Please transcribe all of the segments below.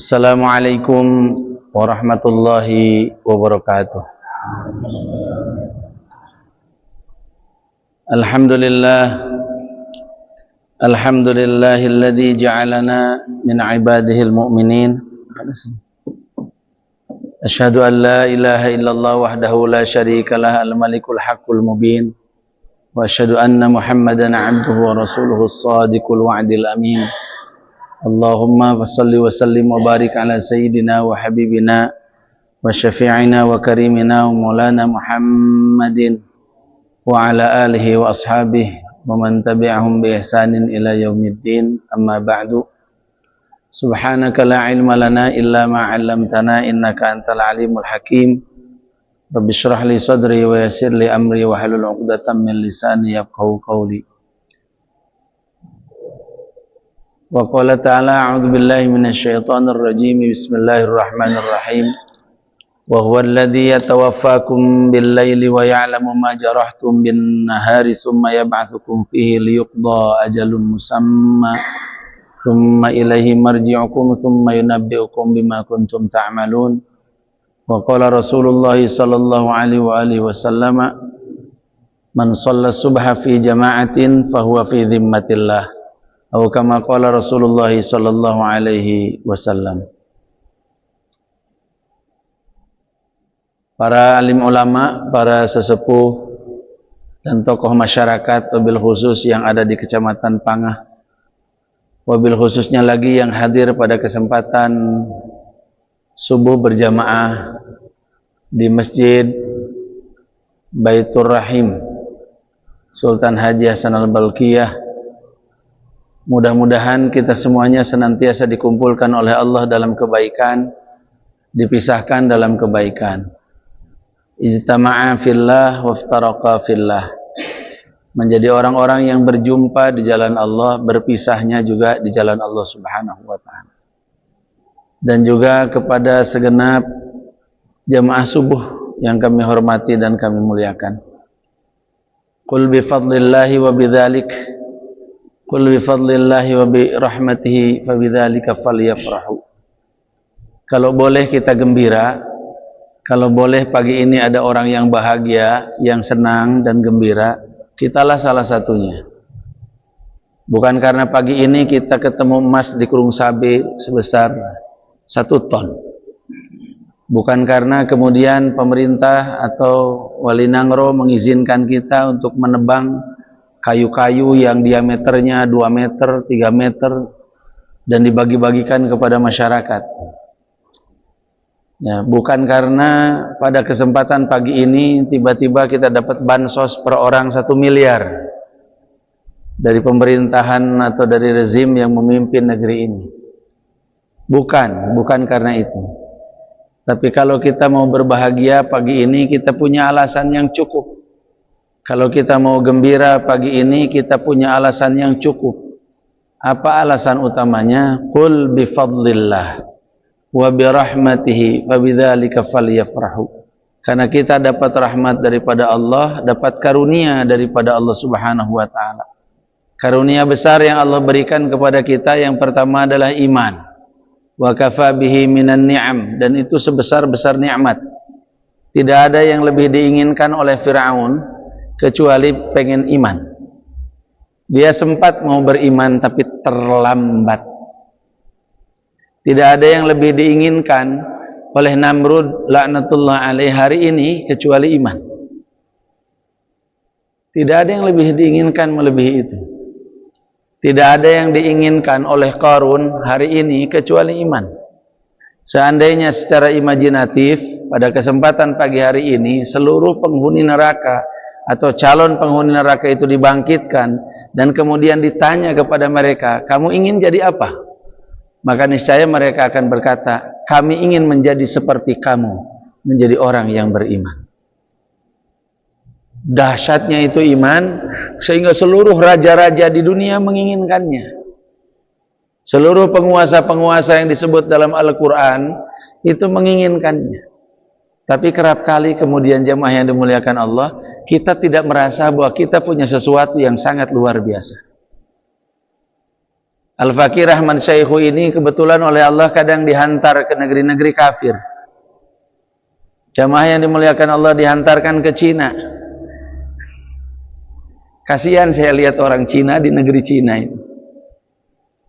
Assalamualaikum warahmatullahi wabarakatuh. Alhamdulillahilladzi ja'alana min ibadihil mu'minin. Asyhadu an la ilaha illallah wahdahu la syarikalah al-malikul haqqul mubin. Wa asyhadu anna Muhammadan 'abduhu wa rasuluhu as-sadiqul wa'dil amin. Allahumma salli wa sallim wa barik ala sayyidina wa habibina wa syafi'ina wa karimina wa maulana Muhammadin wa ala alihi wa ashabihi wa man tabi'ahum bi ihsanin ila yaumiddin, amma ba'du. Subhanaka la ilma lana illa ma 'allamtana innaka antal alimul hakim. Rabbi shrah li sadri wa yassir li amri wa halul 'uqdatam min lisani yafqahu qawli. Wa qala ta'ala a'udzu billahi minasy syaithanir rajim. Bismillahirrahmanirrahim. Wa huwa alladzi yatawaffakum bil-laili wa ya'lamu ma jarahtum bin-nahari thumma yab'atsukum fihi liyuqda ajalun musamma thumma ilaihi marji'ukum thumma yunabbi'ukum bima kuntum ta'malun. Wa qala Rasulullah sallallahu alaihi wa alihi wasallam, man shalla subha fi jama'atin fahuwa fi dhimmatillah. Atau kama qala Rasulullah sallallahu alaihi wasallam. Para alim ulama, para sesepuh dan tokoh masyarakat, wabil khusus yang ada di Kecamatan Pangah, wabil khususnya lagi yang hadir pada kesempatan subuh berjamaah di Masjid Baitur Rahim Sultan Haji Hasan Al-Balkiyah. Mudah-mudahan kita semuanya senantiasa dikumpulkan oleh Allah dalam kebaikan, dipisahkan dalam kebaikan. Ijtama'a fillah waftaraqa fillah. Menjadi orang-orang yang berjumpa di jalan Allah, berpisahnya juga di jalan Allah Subhanahu wa ta'ala. Dan juga kepada segenap jamaah subuh yang kami hormati dan kami muliakan. Qul bi fadlillahi wa bidzalik, qul bi fadlillahi wa bi rahmatihi fa bidzalika falyafrahu. Kalau boleh kita gembira, kalau boleh pagi ini ada orang yang bahagia, yang senang dan gembira, kitalah salah satunya. Bukan karena pagi ini kita ketemu emas di Kurung Sabe sebesar 1 ton. Bukan karena kemudian pemerintah atau Wali Nangro mengizinkan kita untuk menebang kayu-kayu yang diameternya 2 meter, 3 meter dan dibagi-bagikan kepada masyarakat. Ya, bukan karena pada kesempatan pagi ini tiba-tiba kita dapat bansos per orang 1 miliar dari pemerintahan atau dari rezim yang memimpin negeri ini. Bukan karena itu. Tapi kalau kita mau berbahagia pagi ini, kita punya alasan yang cukup. Kalau kita mau gembira pagi ini, kita punya alasan yang cukup. Apa alasan utamanya? Qul bi fadlillah wa bi rahmatihi fa bidzalika falyafrahu. Karena kita dapat rahmat daripada Allah, dapat karunia daripada Allah Subhanahu wa taala. Karunia besar yang Allah berikan kepada kita yang pertama adalah iman. Wa kafa bihi minan ni'am, dan itu sebesar-besar nikmat. Tidak ada yang lebih diinginkan oleh Firaun kecuali pengen iman. Dia sempat mau beriman tapi terlambat. Tidak ada yang lebih diinginkan oleh Namrud laknatullah alaih hari ini kecuali iman. Tidak ada yang lebih diinginkan melebihi itu. Tidak ada yang diinginkan oleh Qarun hari ini kecuali iman. Seandainya secara imajinatif pada kesempatan pagi hari ini seluruh penghuni neraka atau calon penghuni neraka itu dibangkitkan dan kemudian ditanya kepada mereka, kamu ingin jadi apa? Maka niscaya mereka akan berkata, kami ingin menjadi seperti kamu, menjadi orang yang beriman. Dahsyatnya itu iman, sehingga seluruh raja-raja di dunia menginginkannya. Seluruh penguasa-penguasa yang disebut dalam Al-Quran itu menginginkannya. Tapi kerap kali kemudian jemaah yang dimuliakan Allah, kita tidak merasa bahwa kita punya sesuatu yang sangat luar biasa. Al-Fakir Ahmad Syaikhu ini kebetulan oleh Allah kadang dihantar ke negeri-negeri kafir. Jamaah yang dimuliakan Allah dihantarkan ke Cina. Kasihan saya lihat orang Cina di negeri Cina ini.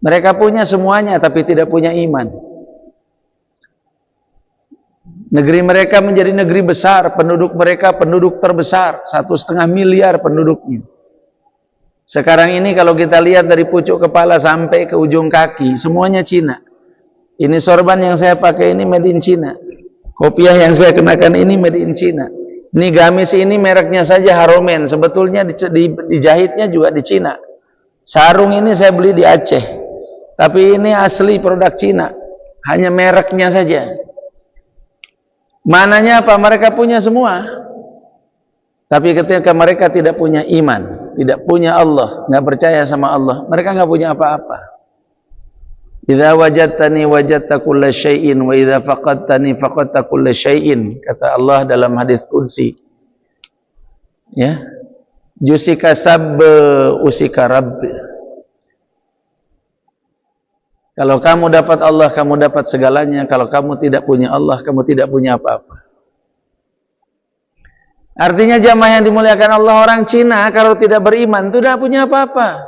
Mereka punya semuanya tapi tidak punya iman. Negeri mereka menjadi negeri besar, penduduk mereka penduduk terbesar, 1,5 miliar penduduknya. Sekarang ini kalau kita lihat dari pucuk kepala sampai ke ujung kaki, semuanya Cina. Ini sorban yang saya pakai ini made in Cina. Kopiah yang saya kenakan ini made in Cina. Ini gamis ini mereknya saja Haromen, sebetulnya dijahitnya juga di Cina. Sarung ini saya beli di Aceh, tapi ini asli produk Cina, hanya mereknya saja. Mananya apa? Mereka punya semua. Tapi ketika mereka tidak punya iman, tidak punya Allah, nggak percaya sama Allah, mereka nggak punya apa-apa. Idza wajadtani wajadta kulla syai'in wa idza faqadtani faqadta kulla syai'in, kata Allah dalam hadis qudsi. Ya. Jusika sabb usika rabb. Kalau kamu dapat Allah, kamu dapat segalanya. Kalau kamu tidak punya Allah, kamu tidak punya apa-apa. Artinya jamaah yang dimuliakan Allah, orang Cina kalau tidak beriman itu tidak punya apa-apa.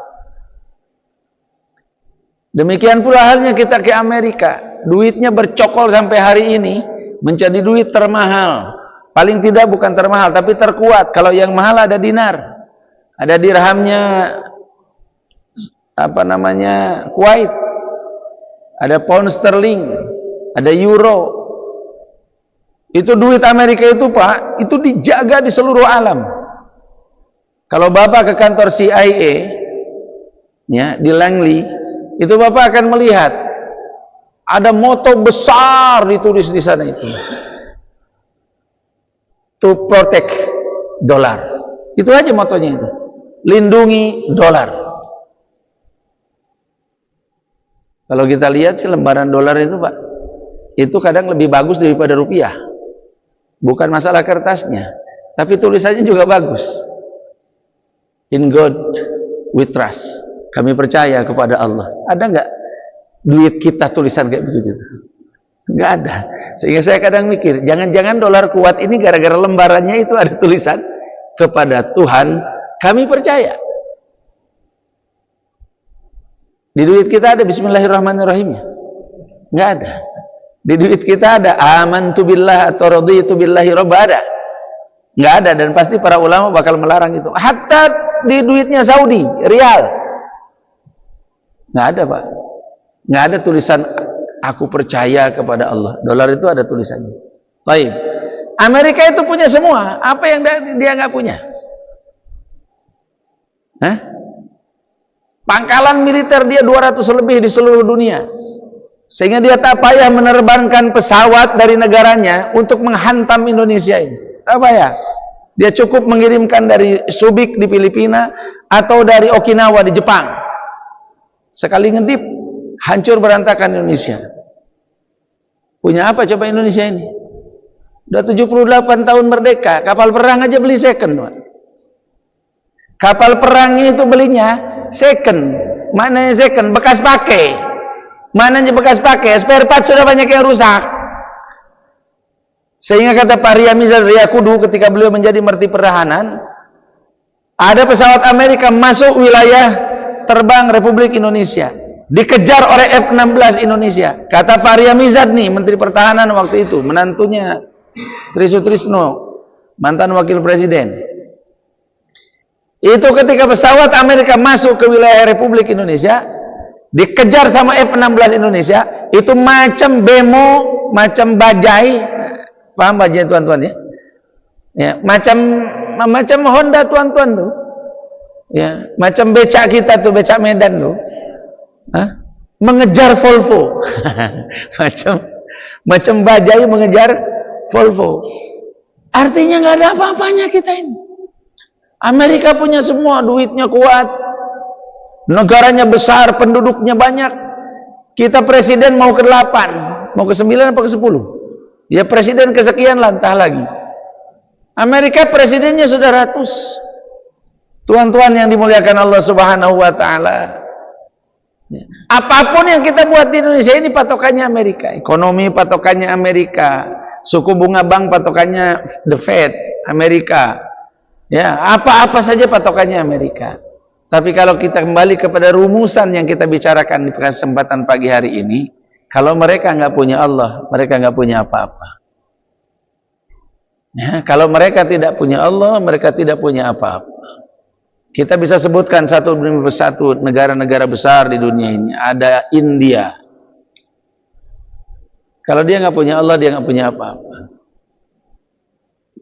Demikian pula halnya kita ke Amerika, duitnya bercokol sampai hari ini, menjadi duit termahal. Paling tidak bukan termahal tapi terkuat. Kalau yang mahal ada dinar, ada dirhamnya apa namanya Kuwait, ada pound sterling, ada euro. Itu duit Amerika itu Pak, itu dijaga di seluruh alam. Kalau Bapak ke kantor CIA ya, di Langley, itu Bapak akan melihat ada moto besar ditulis di sana itu. To protect dollar. Itu aja motonya itu. Lindungi dolar. Kalau kita lihat sih lembaran dolar itu Pak, itu kadang lebih bagus daripada rupiah. Bukan masalah kertasnya, tapi tulisannya juga bagus. In God we trust. Kami percaya kepada Allah. Ada nggak duit kita tulisan kayak begitu? Nggak ada. Sehingga saya kadang mikir, jangan-jangan dolar kuat ini gara-gara lembarannya itu ada tulisan kepada Tuhan kami percaya. Di duit kita ada Bismillahirrahmanirrahimnya? Nggak ada. Di duit kita ada amantu billah atau raditu billahi rabba, ada? Nggak ada, dan pasti para ulama bakal melarang itu. Hatta di duitnya Saudi, rial, nggak ada Pak. Nggak ada tulisan aku percaya kepada Allah. Dolar itu ada tulisannya. Baik. Amerika itu punya semua. Apa yang dia nggak punya? Hah? Pangkalan militer dia 200 lebih di seluruh dunia. Sehingga dia tak payah menerbangkan pesawat dari negaranya untuk menghantam Indonesia ini. Tak payah. Dia cukup mengirimkan dari Subic di Filipina atau dari Okinawa di Jepang. Sekali ngedip, hancur berantakan Indonesia. Punya apa coba Indonesia ini? Udah 78 tahun merdeka, kapal perang aja beli second. Kapal perangnya itu belinya second. Mana yang second? Bekas pakai. Mana yang bekas pakai? Spare part sudah banyak yang rusak. Sehingga kata Pak Riyamizat Riyakudu ketika beliau menjadi Menteri Pertahanan, ada pesawat Amerika masuk wilayah terbang Republik Indonesia, dikejar oleh F-16 Indonesia. Kata Pak Riyamizat nih, Menteri Pertahanan waktu itu, menantunya Trisutrisno, mantan Wakil Presiden. Itu ketika pesawat Amerika masuk ke wilayah Republik Indonesia, dikejar sama F-16 Indonesia, itu macam bemo, macam bajai, paham bajai tuan-tuan ya? Ya, macam Honda tuan-tuan tuh, ya, macam becak kita tuh, becak Medan tuh, hah? Mengejar Volvo, macam bajai mengejar Volvo. Artinya nggak ada apa-apanya kita ini. Amerika punya semua, duitnya kuat, negaranya besar, penduduknya banyak. Kita presiden mau ke-8, mau ke-9 apa ke-10? Ya presiden kesekian lah, entah lagi. Amerika presidennya sudah ratus. Tuan-tuan yang dimuliakan Allah Subhanahu wa taala. Apapun yang kita buat di Indonesia ini patokannya Amerika. Ekonomi patokannya Amerika, suku bunga bank patokannya the Fed Amerika. Ya, apa-apa saja patokannya Amerika. Tapi kalau kita kembali kepada rumusan yang kita bicarakan di kesempatan pagi hari ini, kalau mereka nggak punya Allah, mereka nggak punya apa-apa. Ya, kalau mereka tidak punya Allah, mereka tidak punya apa-apa. Kita bisa sebutkan satu demi satu negara-negara besar di dunia ini. Ada India. Kalau dia nggak punya Allah, dia nggak punya apa-apa.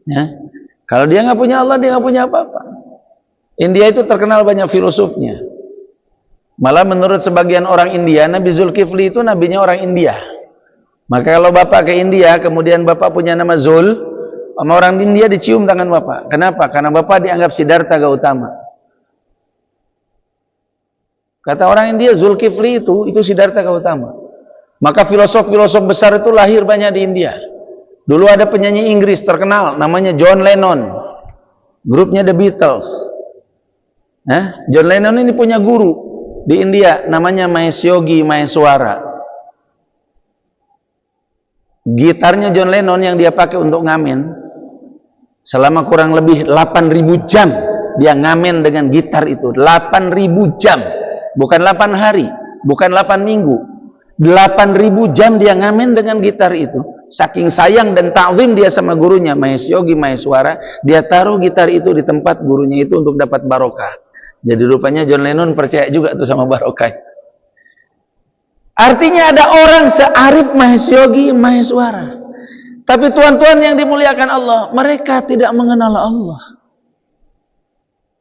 Ya. Kalau dia nggak punya Allah, dia nggak punya apa-apa. India itu terkenal banyak filosofnya. Malah menurut sebagian orang India, Nabi Zulkifli itu nabinya orang India. Maka kalau bapak ke India, kemudian bapak punya nama Zul, sama orang India dicium tangan bapak. Kenapa? Karena bapak dianggap Siddhartha Gautama. Kata orang India, Zulkifli itu Siddhartha Gautama. Maka filosof-filosof besar itu lahir banyak di India. Dulu ada penyanyi Inggris terkenal, namanya John Lennon. Grupnya The Beatles. John Lennon ini punya guru di India, namanya Mahesh Yogi Maheswara. Gitarnya John Lennon yang dia pakai untuk ngamen, selama kurang lebih 8.000 jam dia ngamen dengan gitar itu. 8.000 jam. Bukan 8 hari, bukan 8 minggu. 8.000 jam dia ngamen dengan gitar itu. Saking sayang dan ta'zim dia sama gurunya Mahesh Yogi Maheswara, dia taruh gitar itu di tempat gurunya itu untuk dapat barokah. Jadi rupanya John Lennon percaya juga tuh sama barokah. Artinya ada orang searif Mahesh Yogi Maheswara. Tapi tuan-tuan yang dimuliakan Allah, mereka tidak mengenal Allah.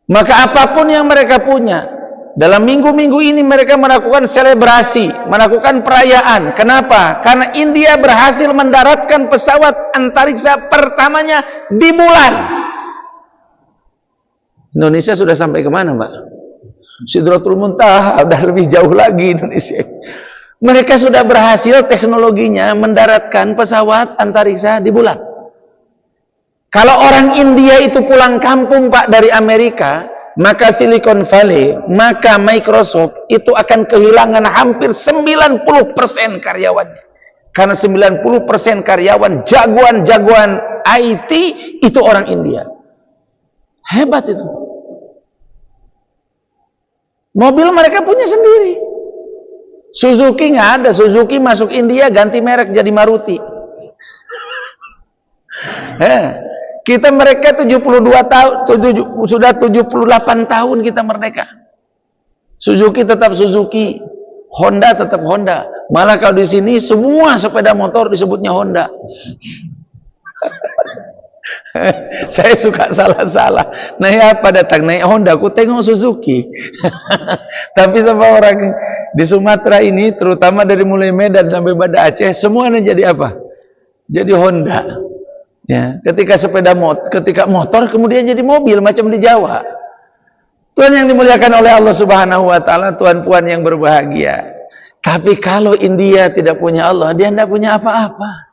Maka apapun yang mereka punya, dalam minggu-minggu ini mereka melakukan selebrasi, melakukan perayaan. Kenapa? Karena India berhasil mendaratkan pesawat antariksa pertamanya di bulan. Indonesia sudah sampai kemana, Mbak? Sidratul Muntaha, udah lebih jauh lagi Indonesia. Mereka sudah berhasil teknologinya mendaratkan pesawat antariksa di bulan. Kalau orang India itu pulang kampung, Pak, dari Amerika, maka Silicon Valley, maka Microsoft itu akan kehilangan hampir 90% karyawannya. Karena 90% karyawan jagoan-jagoan IT itu orang India. Hebat itu. Mobil mereka punya sendiri. Suzuki nggak ada. Suzuki masuk India ganti merek jadi Maruti. Kita mereka 72 tahun, sudah 78 tahun kita merdeka. Suzuki tetap Suzuki, Honda tetap Honda. Malah kalau di sini semua sepeda motor disebutnya Honda. Saya suka salah-salah. Naik apa datang? Naik Honda, aku tengok Suzuki. Tapi sama orang di Sumatera ini, terutama dari mulai Medan sampai Banda Aceh, semuanya jadi apa? Jadi Honda. Ya, ketika motor kemudian jadi mobil macam di Jawa. Tuhan yang dimuliakan oleh Allah Subhanahu wa taala, tuan puan yang berbahagia. Tapi kalau India tidak punya Allah, dia tidak punya apa-apa.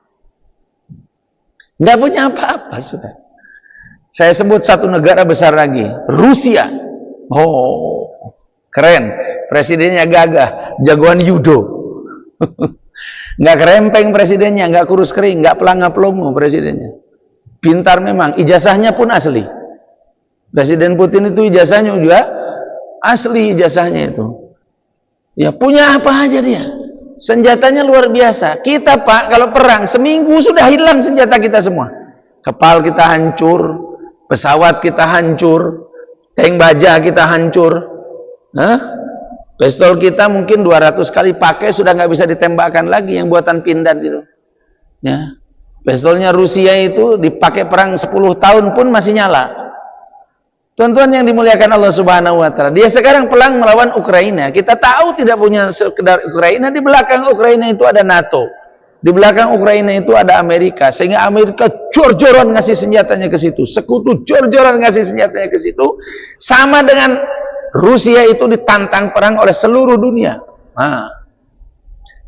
Tidak punya apa-apa sudah. Saya sebut satu negara besar lagi, Rusia. Oh, keren. Presidennya gagah, jagoan judo. Nggak kerempeng presidennya, nggak kurus kering, nggak pelanga-pelongo presidennya. Pintar memang, ijazahnya pun asli. Presiden Putin itu ijazahnya juga asli, ijazahnya itu. Ya punya apa aja dia. Senjatanya luar biasa. Kita, Pak, kalau perang seminggu sudah hilang senjata kita semua. Kapal kita hancur, pesawat kita hancur, tank baja kita hancur. Pistol kita mungkin 200 kali pakai sudah nggak bisa ditembakkan lagi, yang buatan Pindad itu. Ya. Pistolnya Rusia itu dipakai perang 10 tahun pun masih nyala. Tuan-tuan yang dimuliakan Allah Subhanahu wa taala, dia sekarang perang melawan Ukraina. Kita tahu tidak punya sekedar Ukraina, di belakang Ukraina itu ada NATO. Di belakang Ukraina itu ada Amerika, sehingga Amerika jor-joran ngasih senjatanya ke situ. Sekutu jor-joran ngasih senjatanya ke situ. Sama dengan Rusia itu ditantang perang oleh seluruh dunia.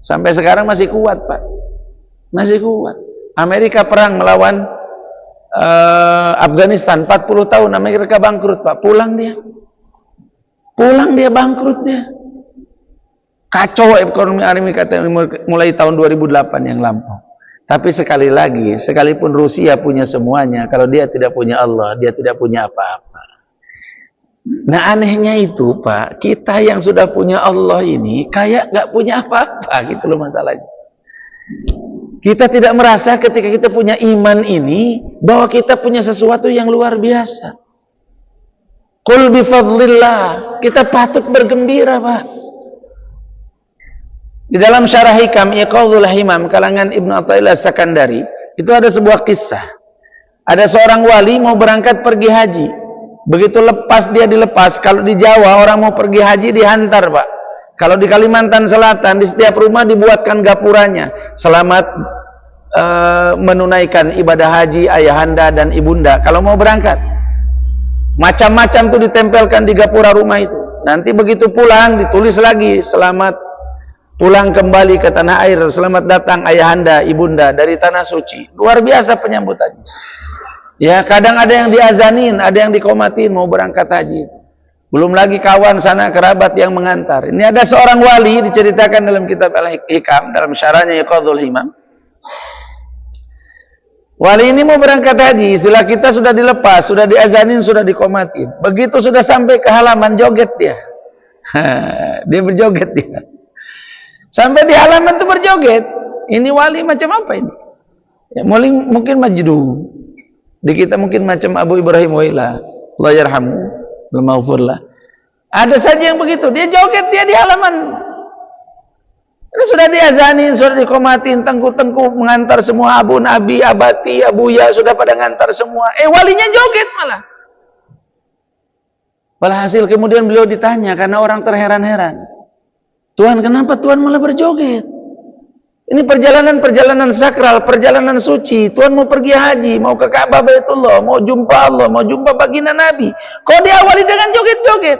Sampai sekarang masih kuat, Pak. Masih kuat. Amerika perang melawan Afghanistan 40 tahun, Amerika bangkrut, Pak. Pulang dia bangkrut dia. Kacau ekonomi Amerika mulai tahun 2008 yang lampau. Tapi sekali lagi, sekalipun Rusia punya semuanya, kalau dia tidak punya Allah, dia tidak punya apa-apa. Nah anehnya itu Pak, kita yang sudah punya Allah ini kayak gak punya apa-apa gitu loh masalahnya. Kita tidak merasa ketika kita punya iman ini bahwa kita punya sesuatu yang luar biasa. Qul bifadlillah, kita patut bergembira Pak. Di dalam syarah Hikam Iqadhul Himam kalangan Ibnu Athaillah Sakandari, itu ada sebuah kisah. Ada seorang wali mau berangkat pergi haji. Begitu lepas dia dilepas. Kalau di Jawa orang mau pergi haji dihantar Pak. Kalau di Kalimantan Selatan di setiap rumah dibuatkan gapuranya. Selamat menunaikan ibadah haji ayahanda dan ibunda. Kalau mau berangkat, macam-macam tuh ditempelkan di gapura rumah itu. Nanti begitu pulang ditulis lagi, selamat pulang kembali ke tanah air, selamat datang ayahanda, ibunda dari tanah suci. Luar biasa penyambutannya. Ya, kadang ada yang diazanin, ada yang dikomatin mau berangkat haji. Belum lagi kawan sana kerabat yang mengantar. Ini ada seorang wali diceritakan dalam kitab Al-Hikam, dalam syarahnya Iqadhul Himam. Wali ini mau berangkat haji, istilah kita sudah dilepas, sudah diazanin, sudah dikomatin. Begitu sudah sampai ke halaman, joget dia. Dia berjoget dia. Sampai di halaman itu berjoget. Ini wali macam apa ini? Ya, mungkin majdu. Di kita mungkin macam Abu Ibrahim Wailah, Allah yarhamu, maghfurlah. Ada saja yang begitu. Dia joget dia di halaman. Ini sudah diazanin, sudah dikomatin, tengku-tengku mengantar semua abu nabi, abati, abuya sudah pada ngantar semua. Walinya joget malah. Walhasil kemudian beliau ditanya karena orang terheran-heran. Tuhan, kenapa Tuhan malah berjoget? Ini perjalanan-perjalanan sakral, perjalanan suci. Tuhan mau pergi haji, mau ke Ka'bah Baitullah, mau jumpa Allah, mau jumpa baginda Nabi. Kok diawali dengan joget-joget?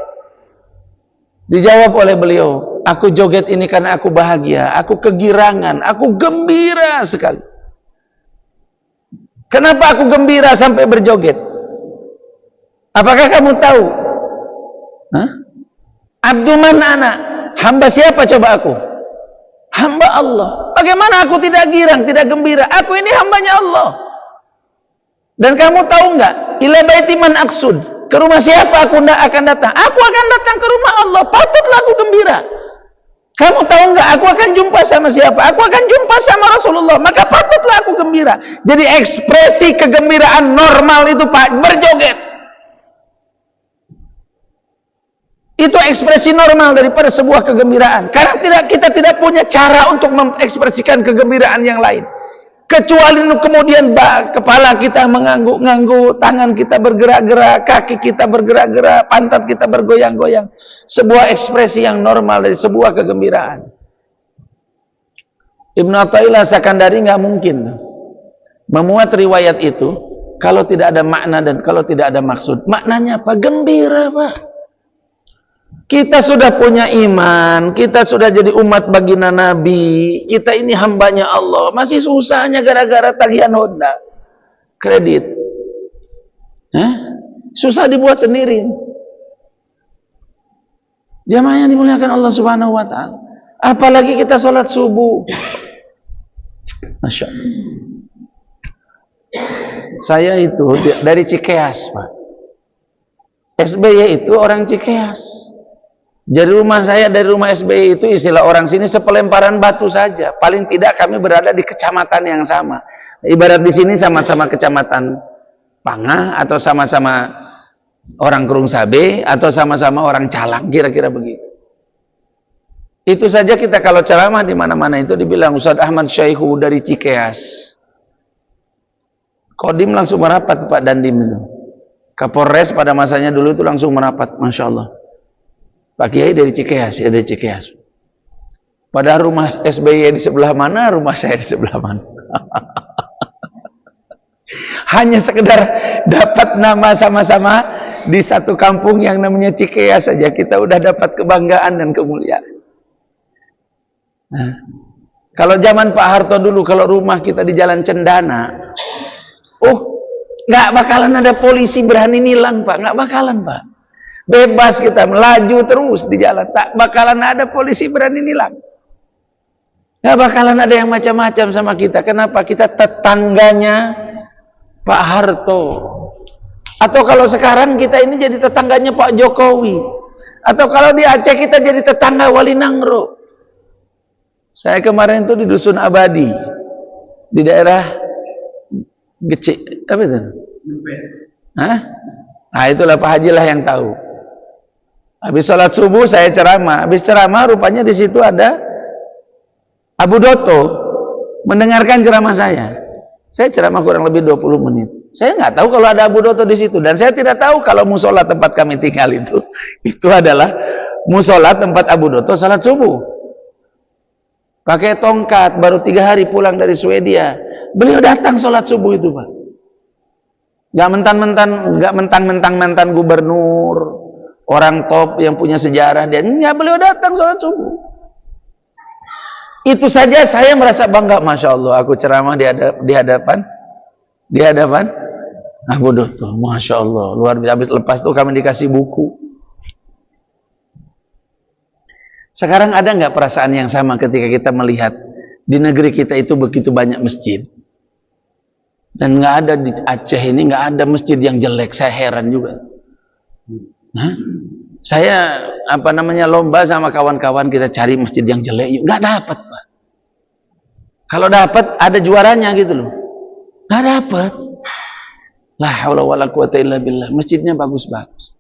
Dijawab oleh beliau, aku joget ini karena aku bahagia, aku kegirangan, aku gembira sekali. Kenapa aku gembira sampai berjoget? Apakah kamu tahu? Abdu man ana? Hamba siapa coba aku? Hamba Allah. Bagaimana aku tidak girang, tidak gembira? Aku ini hambanya Allah. Dan kamu tahu enggak? Ila baiti man aqsud. Ke rumah siapa aku akan datang? Aku akan datang ke rumah Allah. Patutlah aku gembira. Kamu tahu enggak? Aku akan jumpa sama siapa? Aku akan jumpa sama Rasulullah. Maka patutlah aku gembira. Jadi ekspresi kegembiraan normal itu Pak, berjoget. Itu ekspresi normal daripada sebuah kegembiraan. Karena kita tidak punya cara untuk mengekspresikan kegembiraan yang lain. Kecuali kemudian kepala kita mengangguk-ngangguk, tangan kita bergerak-gerak, kaki kita bergerak-gerak, pantat kita bergoyang-goyang. Sebuah ekspresi yang normal dari sebuah kegembiraan. Ibnu Athaillah Sakandari nggak mungkin memuat riwayat itu kalau tidak ada makna dan kalau tidak ada maksud. Maknanya apa? Gembira Pak. Kita sudah punya iman, kita sudah jadi umat baginda Nabi, kita ini hambanya Allah, masih susahnya gara-gara tagihan Honda, kredit. Susah dibuat sendiri. Jamaah yang dimuliakan Allah Subhanahu wa Ta'ala. Apalagi kita sholat subuh. Masya Allah. Saya itu dari Cikeas, Pak. SBY itu orang Cikeas. Jadi rumah saya dari rumah SBY itu istilah orang sini sepelemparan batu saja. Paling tidak kami berada di kecamatan yang sama. Ibarat di sini sama-sama kecamatan Pangah atau sama-sama orang Kerung Sabe atau sama-sama orang Calang, kira-kira begitu. Itu saja kita kalau ceramah di mana-mana itu dibilang Ustaz Ahmad Syaihu dari Cikeas. Kodim langsung merapat Pak Dandim itu. Kapolres pada masanya dulu itu langsung merapat, Masya Allah. Pak Kiai dari Cikeas, ya dari Cikeas. Padahal rumah SBY di sebelah mana, rumah saya di sebelah mana. Hanya sekedar dapat nama sama-sama di satu kampung yang namanya Cikeas saja, kita udah dapat kebanggaan dan kemuliaan. Nah, kalau zaman Pak Harto dulu, kalau rumah kita di Jalan Cendana, nggak bakalan ada polisi berani nilang Pak, nggak bakalan Pak. Bebas kita melaju terus di jalan, tak bakalan ada polisi berani nilang. Gak bakalan ada yang macam-macam sama kita. Kenapa? Kita tetangganya Pak Harto. Atau kalau sekarang kita ini jadi tetangganya Pak Jokowi. Atau kalau di Aceh kita jadi tetangga Wali Nangro. Saya kemarin itu di Dusun Abadi, di daerah Gecik, apa itu? Hah? Nah itulah Pak Haji lah yang tahu. Habis sholat subuh saya ceramah. Habis ceramah rupanya di situ ada Abu Doto mendengarkan ceramah saya. Saya ceramah kurang lebih 20 menit. Saya nggak tahu kalau ada Abu Doto di situ, dan saya tidak tahu kalau musola tempat kami tinggal itu adalah musola tempat Abu Doto salat subuh. Pakai tongkat, baru 3 hari pulang dari Swedia. Beliau datang sholat subuh itu, Pak. Gak mentang-mentang mantan gubernur, orang top yang punya sejarah, dia enggak, beliau datang sholat subuh. Itu saja saya merasa bangga, Masya Allah. Aku ceramah di hadapan Abu Doto, Masya Allah, luar biasa. Habis lepas itu kami dikasih buku. Sekarang ada nggak perasaan yang sama ketika kita melihat di negeri kita itu begitu banyak masjid, dan nggak ada di Aceh ini nggak ada masjid yang jelek? Saya heran juga. Saya lomba sama kawan-kawan, kita cari masjid yang jelek, nggak dapat, Pak. Kalau dapat ada juaranya gitu loh, nggak dapat. La haula wala quwata illa billah. Masjidnya bagus-bagus.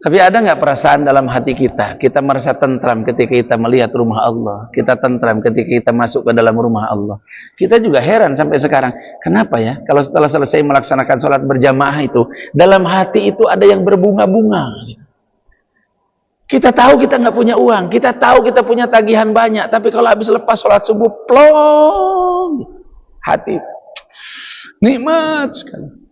Tapi ada nggak perasaan dalam hati kita? Kita merasa tentram ketika kita melihat rumah Allah. Kita tentram ketika kita masuk ke dalam rumah Allah. Kita juga heran sampai sekarang. Kenapa ya? Kalau setelah selesai melaksanakan sholat berjamaah itu, dalam hati itu ada yang berbunga-bunga. Kita tahu kita nggak punya uang. Kita tahu kita punya tagihan banyak. Tapi kalau habis lepas sholat subuh, plong. Hati nikmat sekali.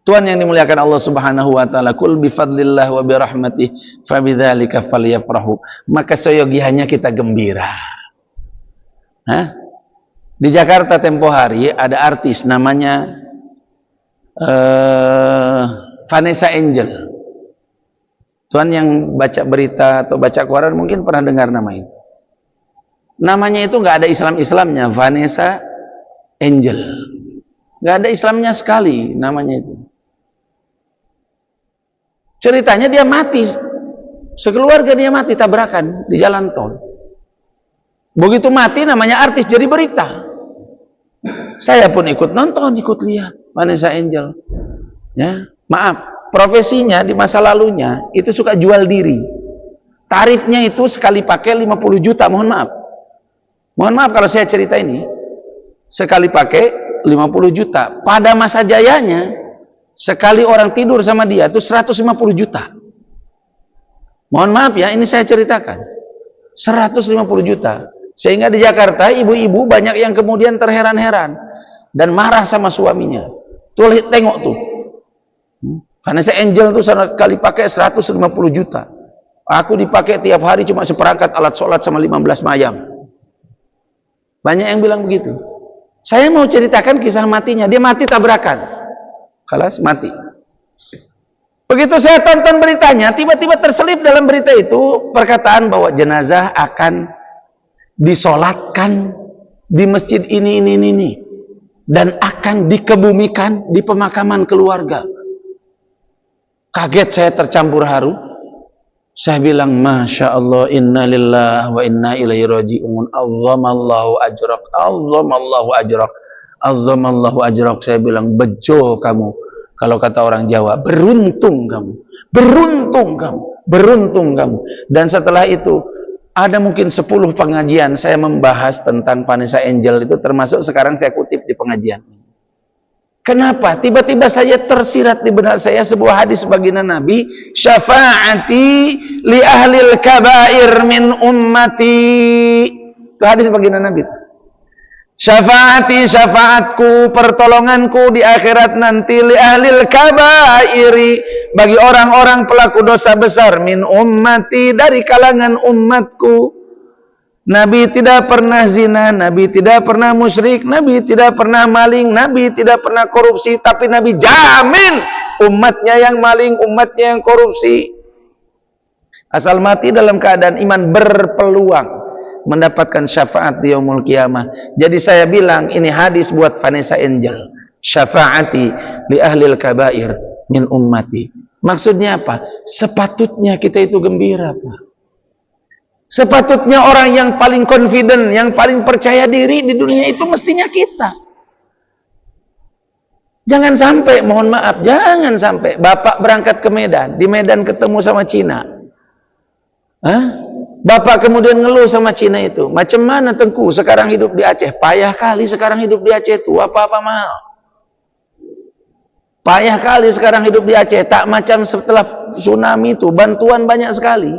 Tuhan yang dimuliakan Allah Subhanahu wa taala, kul bi fadlillah wa bi rahmatih fabidzalika falyafrahu. Maka seyogianya kita gembira. Di Jakarta tempo hari ada artis namanya Vanessa Angel. Tuhan yang baca berita atau baca koran mungkin pernah dengar nama itu. Namanya itu nggak ada Islamnya, Vanessa Angel. Nggak ada Islamnya sekali namanya itu. Ceritanya dia mati, sekeluarga dia mati tabrakan di jalan tol. Begitu mati namanya artis jadi berita. Saya pun ikut nonton, ikut lihat Vanessa Angel. Ya, maaf, profesinya di masa lalunya itu suka jual diri. Tarifnya itu sekali pakai 50 juta, mohon maaf. Mohon maaf kalau saya cerita ini. Sekali pakai 50 juta. Pada masa jayanya sekali orang tidur sama dia itu 150 juta. Mohon maaf ya, ini saya ceritakan. 150 juta. Sehingga di Jakarta ibu-ibu banyak yang kemudian terheran-heran dan marah sama suaminya. Tuh tengok tuh. Vanessa Angel tuh sekali pakai 150 juta. Aku dipakai tiap hari cuma seperangkat alat sholat sama 15 mayang. Banyak yang bilang begitu. Saya mau ceritakan kisah matinya. Dia mati tabrakan. Kalas mati. Begitu saya tonton beritanya, tiba-tiba terselip dalam berita itu perkataan bahwa jenazah akan disolatkan di masjid ini dan akan dikebumikan di pemakaman keluarga. Kaget saya, tercampur haru. Saya bilang, Masya Allah, inna lillahi wa inna ilaihi raji'un. Azzamallahu ajrak, azzamallahu ajrak, azzamallahu ajrak. Saya bilang, bejo kamu. Kalau kata orang Jawa, beruntung kamu, beruntung kamu, beruntung kamu. Dan setelah itu ada mungkin 10 pengajian saya membahas tentang Vanessa Angel itu, termasuk sekarang saya kutip di pengajian. Kenapa? Tiba-tiba saya tersirat di benak saya sebuah hadis baginda Nabi, syafaati li ahlil kabair min ummati. Itu hadis baginda Nabi. Syafaati, syafaatku, pertolonganku di akhirat nanti li ahlil kabairi, bagi orang-orang pelaku dosa besar, min ummati, dari kalangan umatku. Nabi tidak pernah zina, Nabi tidak pernah musyrik, Nabi tidak pernah maling, Nabi tidak pernah korupsi, tapi Nabi jamin umatnya yang maling, umatnya yang korupsi. Asal mati dalam keadaan iman, berpeluang mendapatkan syafaat di yaumul qiyamah. Jadi saya bilang ini hadis buat Vanessa Angel, syafaati li ahlil kabair min ummati. Maksudnya apa? Sepatutnya kita itu gembira, Pak. Sepatutnya orang yang paling confident, yang paling percaya diri di dunia itu mestinya kita. Jangan sampai, mohon maaf, jangan sampai Bapak berangkat ke Medan, di Medan ketemu sama Cina. Bapak kemudian ngeluh sama Cina itu, macam mana Tengku sekarang hidup di Aceh? Payah kali sekarang hidup di Aceh itu, apa-apa mahal. Payah kali sekarang hidup di Aceh, tak macam setelah tsunami itu, bantuan banyak sekali.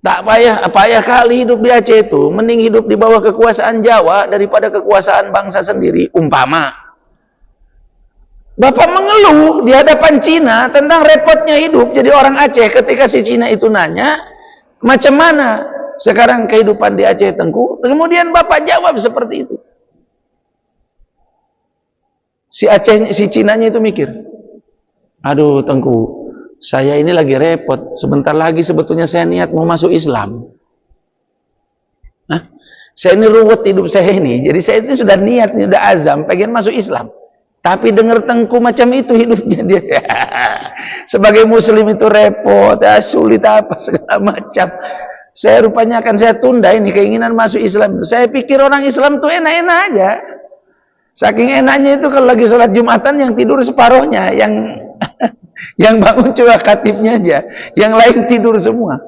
Tak payah kali hidup di Aceh itu, mending hidup di bawah kekuasaan Jawa daripada kekuasaan bangsa sendiri, umpama. Bapak mengeluh di hadapan Cina tentang repotnya hidup jadi orang Aceh. Ketika si Cina itu nanya, macam mana sekarang kehidupan di Aceh Tengku? Kemudian Bapak jawab seperti itu. Si Cinanya itu mikir, aduh Tengku, saya ini lagi repot. Sebentar lagi sebetulnya saya niat mau masuk Islam. Saya ini ruwet hidup saya ini. Jadi saya itu sudah niat, sudah azam, pengen masuk Islam. Tapi dengar Tengku macam itu hidupnya dia. Sebagai muslim itu repot, sulit apa segala macam. Saya rupanya akan saya tunda ini keinginan masuk Islam. Saya pikir orang Islam tuh enak-enak aja. Saking enaknya itu kalau lagi sholat Jumatan yang tidur separuhnya, yang bangun cuma khatibnya aja, yang lain tidur semua.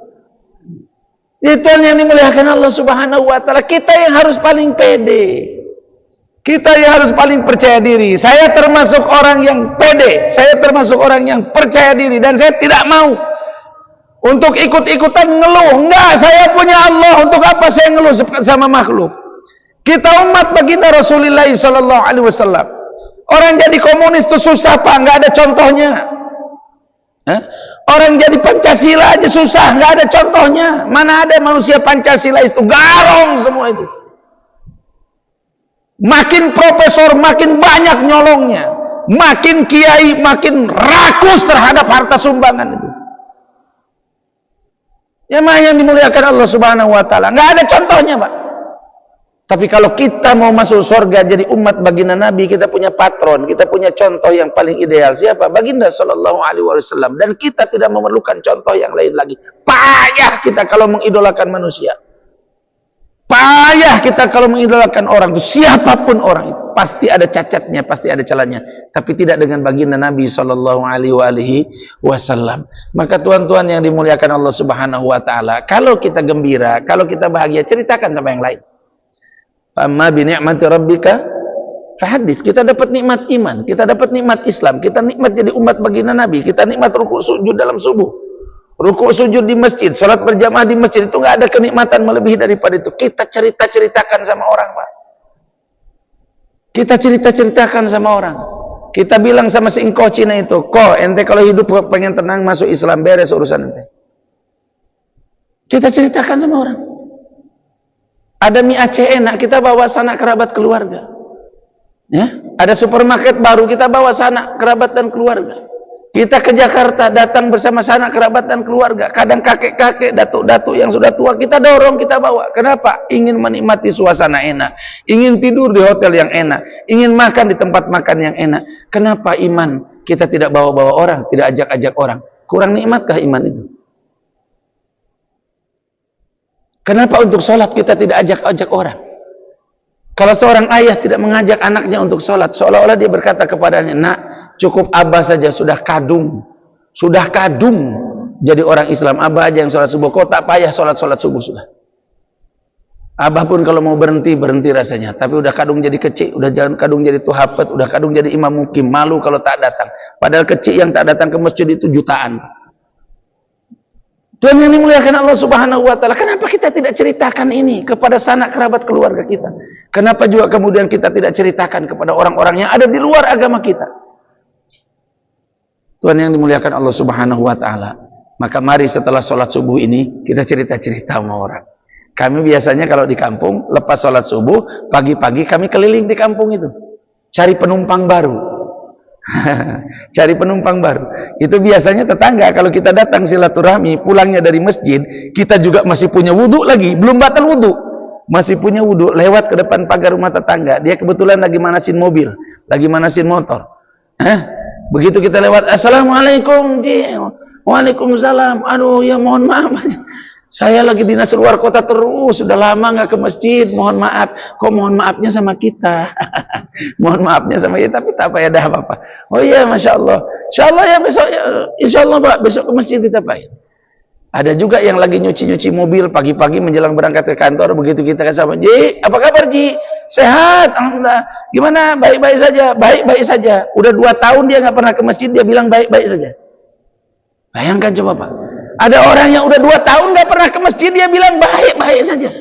Itu yang dimuliakan Allah Subhanahu wa taala. Kita yang harus paling pede. Kita yang harus paling percaya diri. Saya termasuk orang yang pede, saya termasuk orang yang percaya diri, dan saya tidak mau untuk ikut-ikutan ngeluh. Enggak, saya punya Allah, untuk apa saya ngeluh sama makhluk? Kita umat baginda Rasulullah sallallahu alaihi wasallam. Orang jadi komunis itu susah, Pak, enggak ada contohnya. Orang jadi Pancasila aja susah, enggak ada contohnya. Mana ada manusia Pancasila itu garong semua itu. Makin profesor makin banyak nyolongnya, makin kiai makin rakus terhadap harta sumbangan itu. Yang dimuliakan Allah Subhanahu wa taala, enggak ada contohnya, Pak. Tapi kalau kita mau masuk surga jadi umat baginda Nabi, kita punya patron, kita punya contoh yang paling ideal. Siapa? Baginda sallallahu alaihi wasallam. Dan kita tidak memerlukan contoh yang lain lagi. Payah kita kalau mengidolakan manusia. Payah kita kalau mengidolakan orang itu, siapapun orang itu, pasti ada cacatnya, pasti ada celahnya. Tapi tidak dengan baginda Nabi sallallahu alaihi wasallam. Maka tuan-tuan yang dimuliakan Allah Subhanahu wa taala, kalau kita gembira, kalau kita bahagia, ceritakan sama yang lain. Amma bi ni'mati rabbika fahaddits. Kita dapat nikmat iman, kita dapat nikmat Islam, kita nikmat jadi umat baginda Nabi, kita nikmat rukuk sujud dalam subuh, rukuk sujud di masjid, sholat berjamaah di masjid, itu nggak ada kenikmatan melebihi daripada itu. Kita ceritakan sama orang, Pak. Kita ceritakan sama orang. Kita bilang sama si engkau Cina itu, kok ente kalau hidup pengen tenang masuk Islam, beres urusan ente. Kita ceritakan sama orang. Ada mie Aceh enak, kita bawa sanak kerabat keluarga. Ya, ada supermarket baru, kita bawa sanak kerabat dan keluarga. Kita ke Jakarta, datang bersama sanak kerabat dan keluarga. Kadang kakek-kakek, datuk-datuk yang sudah tua, kita dorong, kita bawa. Kenapa? Ingin menikmati suasana enak, ingin tidur di hotel yang enak, ingin makan di tempat makan yang enak. Kenapa iman kita tidak bawa-bawa orang, tidak ajak-ajak orang? Kurang nikmatkah iman itu? Kenapa untuk sholat kita tidak ajak-ajak orang? Kalau seorang ayah tidak mengajak anaknya untuk sholat, seolah-olah dia berkata kepadanya, nak, cukup abah saja, sudah kadung jadi orang Islam. Abah aja yang sholat subuh, kau tak payah sholat subuh sudah. Abah pun kalau mau berhenti rasanya. Tapi udah kadung jadi kecil, udah jangan kadung jadi tuhafat, udah kadung jadi imam mukim, malu kalau tak datang. Padahal kecil yang tak datang ke masjid itu jutaan. Tuhan yang dimuliakan Allah Subhanahu wa taala, kenapa kita tidak ceritakan ini kepada sanak kerabat keluarga kita? Kenapa juga kemudian kita tidak ceritakan kepada orang-orang yang ada di luar agama kita? Tuhan yang dimuliakan Allah Subhanahu wa taala, maka mari setelah sholat subuh ini kita cerita-cerita sama orang. Kami biasanya kalau di kampung lepas sholat subuh, pagi-pagi kami keliling di kampung itu, cari penumpang baru. Cari penumpang baru. Itu biasanya tetangga kalau kita datang silaturahmi, pulangnya dari masjid, kita juga masih punya wudhu lagi, belum batal wudhu, masih punya wudhu, lewat ke depan pagar rumah tetangga, dia kebetulan lagi manasin mobil, lagi manasin motor. Begitu kita lewat, assalamualaikum, waalaikumsalam, aduh ya mohon maaf, saya lagi dinas luar kota terus, sudah lama nggak ke masjid, mohon maaf. Kok mohon maafnya sama kita? Mohon maafnya sama kita, tapi tak payah dah apa-apa. Oh iya, Masya Allah. Insya Allah ya besok, ya, Insya Allah Pak, besok ke masjid kita Pak. Ada juga yang lagi nyuci-nyuci mobil pagi-pagi menjelang berangkat ke kantor, begitu kita ke sama, Ji, apa kabar Ji? Sehat, alhamdulillah. Gimana? Baik-baik saja, baik-baik saja. Udah 2 tahun dia nggak pernah ke masjid, dia bilang baik-baik saja. Bayangkan coba Pak. Ada orang yang udah 2 tahun gak pernah ke masjid, dia bilang baik-baik saja.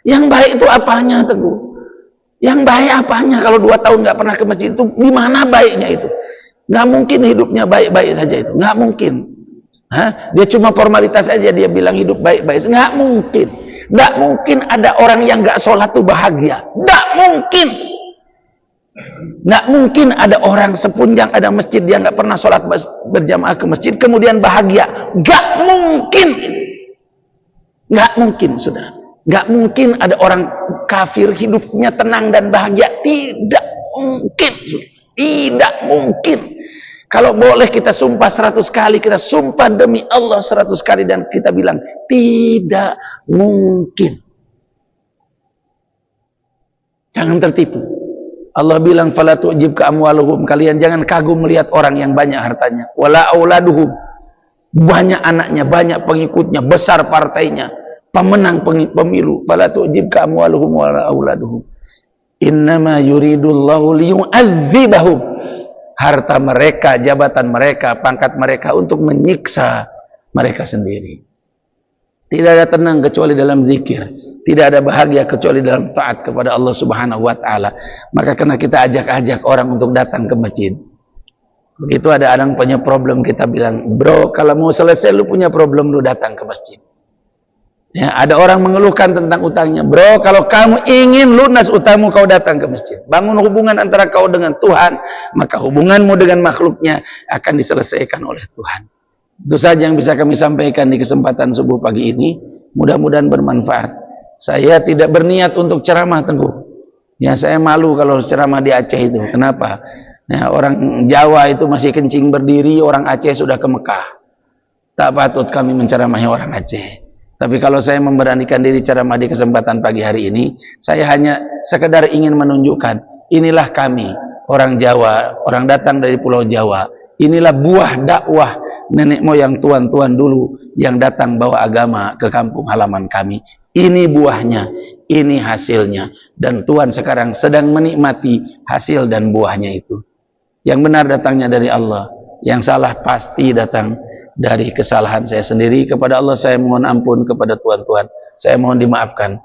Yang baik itu apanya, Teguh? Yang baik apanya kalau 2 tahun gak pernah ke masjid itu? Di mana baiknya itu? Gak mungkin hidupnya baik-baik saja itu. Gak mungkin. Dia cuma formalitas aja dia bilang hidup baik-baik. Gak mungkin. Gak mungkin ada orang yang gak sholat tuh bahagia. Gak mungkin. Nggak mungkin ada orang sepunjang ada masjid dia nggak pernah sholat berjamaah ke masjid kemudian bahagia. Nggak mungkin, nggak mungkin sudah. Nggak mungkin ada orang kafir hidupnya tenang dan bahagia. Tidak mungkin, tidak mungkin. Kalau boleh kita sumpah 100 kali, kita sumpah demi Allah 100 kali dan kita bilang tidak mungkin. Jangan tertipu. Allah bilang fala tu'jibka amwaluhum, kalian jangan kagum melihat orang yang banyak hartanya, wala auladuhum, banyak anaknya, banyak pengikutnya, besar partainya, pemenang pemilu. Fala tu'jibka amwaluhum wala auladuhum, innama yuridullahu liyu'adzibahum, harta mereka, jabatan mereka, pangkat mereka untuk menyiksa mereka sendiri. Tidak ada tenang kecuali dalam zikir. Tidak ada bahagia kecuali dalam taat kepada Allah Subhanahu wa taala. Maka kena kita ajak-ajak orang untuk datang ke masjid. Begitu ada orang punya problem, kita bilang, "Bro, kalau mau selesai lu punya problem, lu datang ke masjid." Ya, ada orang mengeluhkan tentang utangnya. "Bro, kalau kamu ingin lunas utangmu, kau datang ke masjid. Bangun hubungan antara kau dengan Tuhan, maka hubunganmu dengan makhluknya akan diselesaikan oleh Tuhan." Itu saja yang bisa kami sampaikan di kesempatan subuh pagi ini. Mudah-mudahan bermanfaat. Saya tidak berniat untuk ceramah, Teguh. Ya, saya malu kalau ceramah di Aceh itu. Kenapa? Ya, orang Jawa itu masih kencing berdiri, orang Aceh sudah ke Mekah. Tak patut kami menceramahi orang Aceh. Tapi kalau saya memberanikan diri ceramah di kesempatan pagi hari ini, saya hanya sekedar ingin menunjukkan, inilah kami, orang Jawa, orang datang dari Pulau Jawa. Inilah buah dakwah nenek moyang tuan-tuan dulu yang datang bawa agama ke kampung halaman kami. Ini buahnya, ini hasilnya. Dan Tuhan sekarang sedang menikmati hasil dan buahnya itu. Yang benar datangnya dari Allah, yang salah pasti datang dari kesalahan saya sendiri. Kepada Allah saya mohon ampun, kepada tuan-tuan saya mohon dimaafkan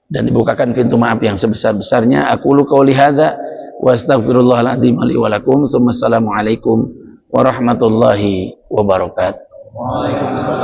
dan dibukakan pintu maaf yang sebesar-besarnya. Aqulu qouli hadza wa astaghfirullahaladzim li wa lakum. Assalamualaikum warahmatullahi wabarakatuh. Waalaikumsalam.